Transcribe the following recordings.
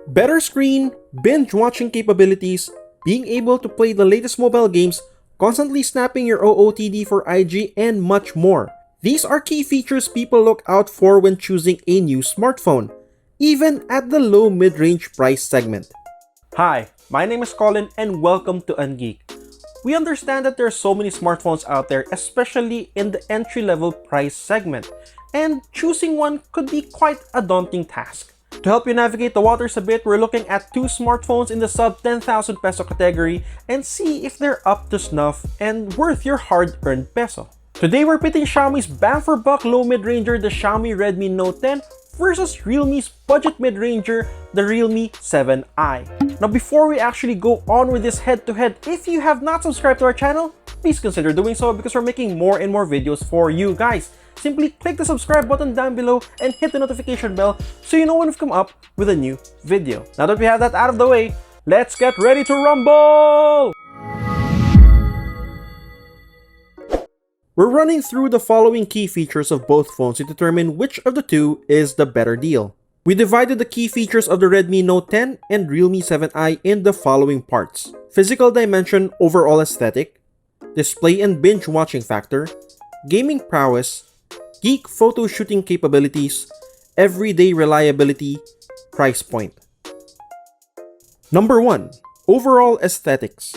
Better screen, binge watching capabilities, being able to play the latest mobile games, constantly snapping your OOTD for IG, and much more. These are key features people look out for when choosing a new smartphone, even at the low mid-range price segment. Hi, my name is Colin and welcome to GEEK. We understand that there are so many smartphones out there, especially in the entry-level price segment, and choosing one could be quite a daunting task. To help you navigate the waters a bit, we're looking at two smartphones in the sub 10,000 peso category and see if they're up to snuff and worth your hard-earned peso. Today we're pitting Xiaomi's bang for buck low mid-ranger, the Xiaomi Redmi Note 10, versus realme's budget mid-ranger, the realme 7i. Now before we actually go on with this head-to-head, if you have not subscribed to our channel, please consider doing so because we're making more and more videos for you guys. Simply click the subscribe button down below and hit the notification bell so you know when we've come up with a new video. Now that we have that out of the way, let's get ready to rumble! We're running through the following key features of both phones to determine which of the two is the better deal. We divided the key features of the Redmi Note 10 and realme 7i in the following parts: physical dimension, overall aesthetic, display and binge watching factor, gaming prowess, GEEK photo shooting capabilities, everyday reliability, price point. Number 1. Overall aesthetics.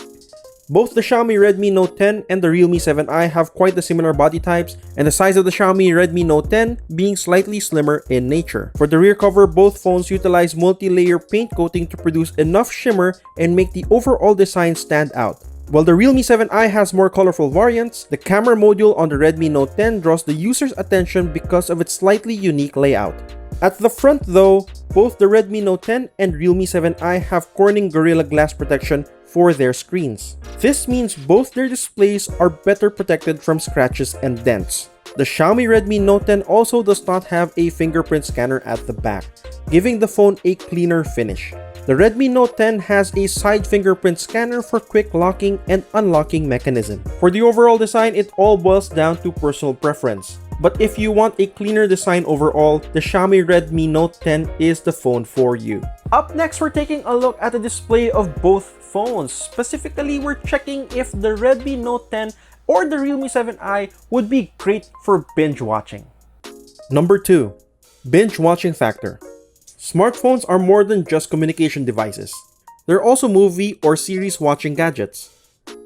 Both the Xiaomi Redmi Note 10 and the realme 7i have quite the similar body types, and the size of the Xiaomi Redmi Note 10 being slightly slimmer in nature. For the rear cover, both phones utilize multi-layer paint coating to produce enough shimmer and make the overall design stand out. While the realme 7i has more colorful variants, the camera module on the Redmi Note 10 draws the user's attention because of its slightly unique layout. At the front though, both the Redmi Note 10 and realme 7i have Corning Gorilla Glass protection for their screens. This means both their displays are better protected from scratches and dents. The Xiaomi Redmi Note 10 also does not have a fingerprint scanner at the back, giving the phone a cleaner finish. The Redmi Note 10 has a side fingerprint scanner for quick locking and unlocking mechanism. For the overall design, it all boils down to personal preference. But if you want a cleaner design overall, the Xiaomi Redmi Note 10 is the phone for you. Up next, we're taking a look at the display of both phones. Specifically, we're checking if the Redmi Note 10 or the realme 7i would be great for binge watching. Number 2. Binge watching factor. Smartphones are more than just communication devices. They're also movie or series watching gadgets.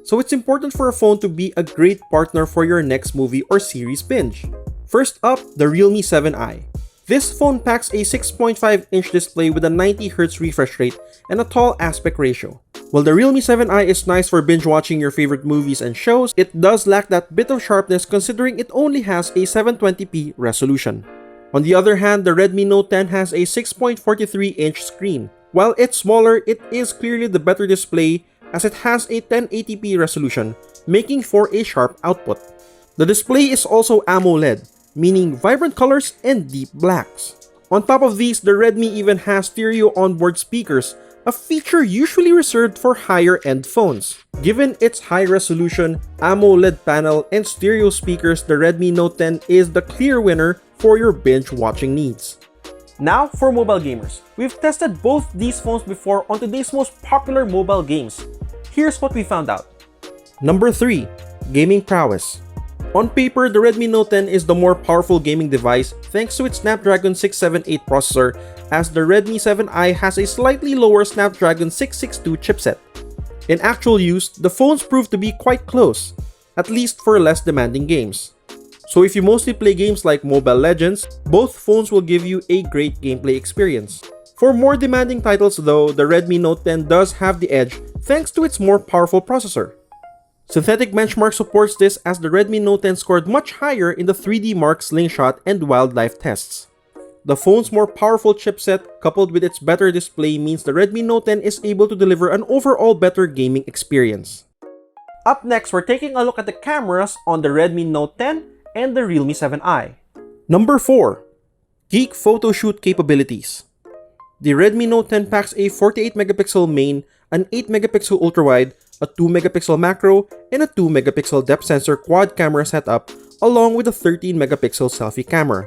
So it's important for a phone to be a great partner for your next movie or series binge. First up, the realme 7i. This phone packs a 6.5-inch display with a 90Hz refresh rate and a tall aspect ratio. While the realme 7i is nice for binge watching your favorite movies and shows, it does lack that bit of sharpness considering it only has a 720p resolution. On the other hand, the Redmi Note 10 has a 6.43-inch screen. While it's smaller, it is clearly the better display as it has a 1080p resolution, making for a sharp output. The display is also AMOLED, meaning vibrant colors and deep blacks. On top of these, the Redmi even has stereo onboard speakers, a feature usually reserved for higher-end phones. Given its high-resolution AMOLED panel and stereo speakers, the Redmi Note 10 is the clear winner for your binge-watching needs. Now for mobile gamers. We've tested both these phones before on today's most popular mobile games. Here's what we found out. Number 3. Gaming prowess. On paper, the Redmi Note 10 is the more powerful gaming device thanks to its Snapdragon 678 processor, as the Redmi 7i has a slightly lower Snapdragon 662 chipset. In actual use, the phones prove to be quite close, at least for less demanding games. So if you mostly play games like Mobile Legends, both phones will give you a great gameplay experience. For more demanding titles though, the Redmi Note 10 does have the edge thanks to its more powerful processor. Synthetic Benchmark supports this as the Redmi Note 10 scored much higher in the 3D Mark Slingshot and Wildlife tests. The phone's more powerful chipset coupled with its better display means the Redmi Note 10 is able to deliver an overall better gaming experience. Up next, we're taking a look at the cameras on the Redmi Note 10 and the realme 7i. Number 4. GEEK PHOTOSHOOT capabilities. The Redmi Note 10 packs a 48-megapixel main, an 8-megapixel ultrawide, a 2-megapixel macro, and a 2-megapixel depth sensor quad camera setup, along with a 13-megapixel selfie camera.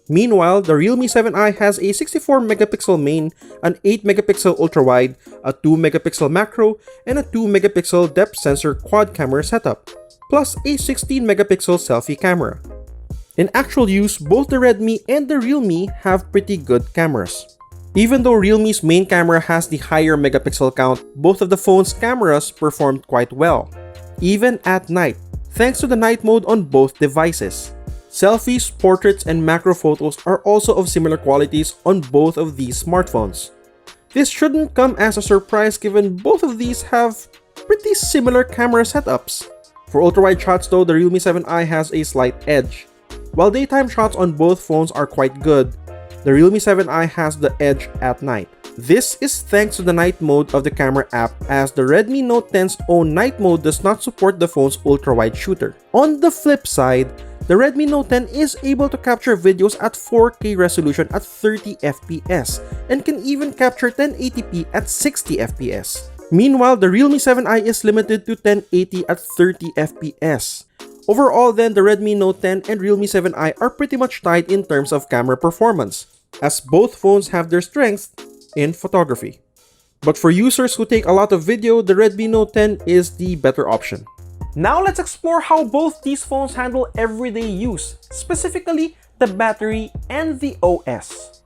Meanwhile, the Realme 7i has a 64 megapixel main, an 8 megapixel ultra-wide, a 2 megapixel macro, and a 2 megapixel depth sensor quad camera setup, plus a 16 megapixel selfie camera. In actual use, both the Redmi and the Realme have pretty good cameras. Even though Realme's main camera has the higher megapixel count, both of the phone's cameras performed quite well, even at night, thanks to the night mode on both devices. Selfies, portraits, and macro photos are also of similar qualities on both of these smartphones. This shouldn't come as a surprise given both of these have pretty similar camera setups. For ultra-wide shots though, the Realme 7i has a slight edge. While daytime shots on both phones are quite good, the Realme 7i has the edge at night. This is thanks to the night mode of the camera app, as the Redmi Note 10's own night mode does not support the phone's ultra-wide shooter. On the flip side, the Redmi Note 10 is able to capture videos at 4K resolution at 30 FPS and can even capture 1080p at 60 FPS. Meanwhile, the Realme 7i is limited to 1080 at 30 FPS. Overall then, the Redmi Note 10 and Realme 7i are pretty much tied in terms of camera performance, as both phones have their strengths in photography. But for users who take a lot of video, the Redmi Note 10 is the better option. Now let's explore how both these phones handle everyday use, specifically the battery and the OS.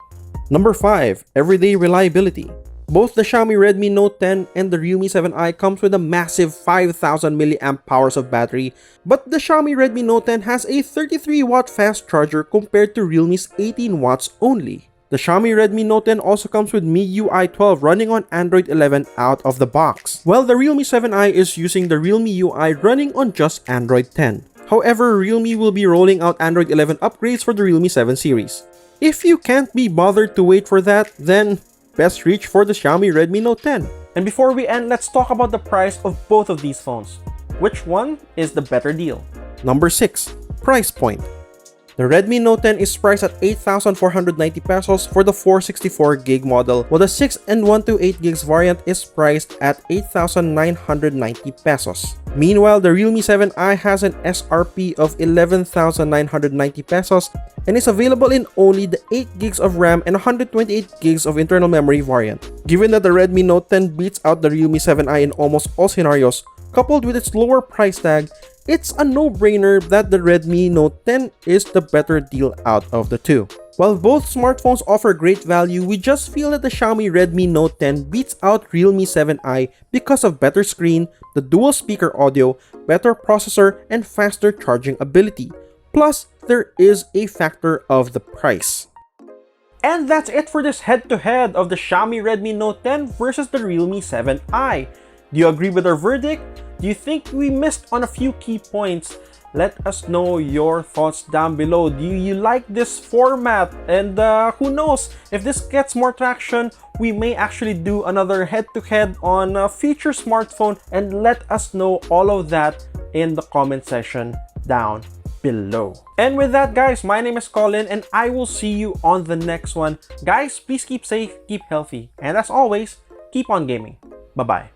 Number 5. Everyday reliability. Both the Xiaomi Redmi Note 10 and the Realme 7i comes with a massive 5000 mAh of battery, but the Xiaomi Redmi Note 10 has a 33-watt fast charger compared to Realme's 18 watts only. The Xiaomi Redmi Note 10 also comes with MIUI 12 running on Android 11 out of the box, while the Realme 7i is using the Realme UI running on just Android 10. However, Realme will be rolling out Android 11 upgrades for the Realme 7 series. If you can't be bothered to wait for that, then best reach for the Xiaomi Redmi Note 10. And before we end, let's talk about the price of both of these phones. Which one is the better deal? Number 6. Price point. The Redmi Note 10 is priced at 8,490 pesos for the 464GB model, while the 6 and 128GB variant is priced at 8,990 pesos. Meanwhile, the Realme 7i has an SRP of 11,990 pesos and is available in only the 8GB of RAM and 128GB of internal memory variant. Given that the Redmi Note 10 beats out the Realme 7i in almost all scenarios, coupled with its lower price tag, it's a no-brainer that the Redmi Note 10 is the better deal out of the two. While both smartphones offer great value, we just feel that the Xiaomi Redmi Note 10 beats out Realme 7i because of better screen, the dual speaker audio, better processor, and faster charging ability. Plus, there is a factor of the price. And that's it for this head-to-head of the Xiaomi Redmi Note 10 versus the Realme 7i. Do you agree with our verdict? Do you think we missed on a few key points? Let us know your thoughts down below. Do you like this format? And who knows, if this gets more traction, we may actually do another head-to-head on a future smartphone, and let us know all of that in the comment section down below. And with that, guys, my name is Colin and I will see you on the next one. Guys, please keep safe, keep healthy, and as always, keep on gaming. Bye-bye.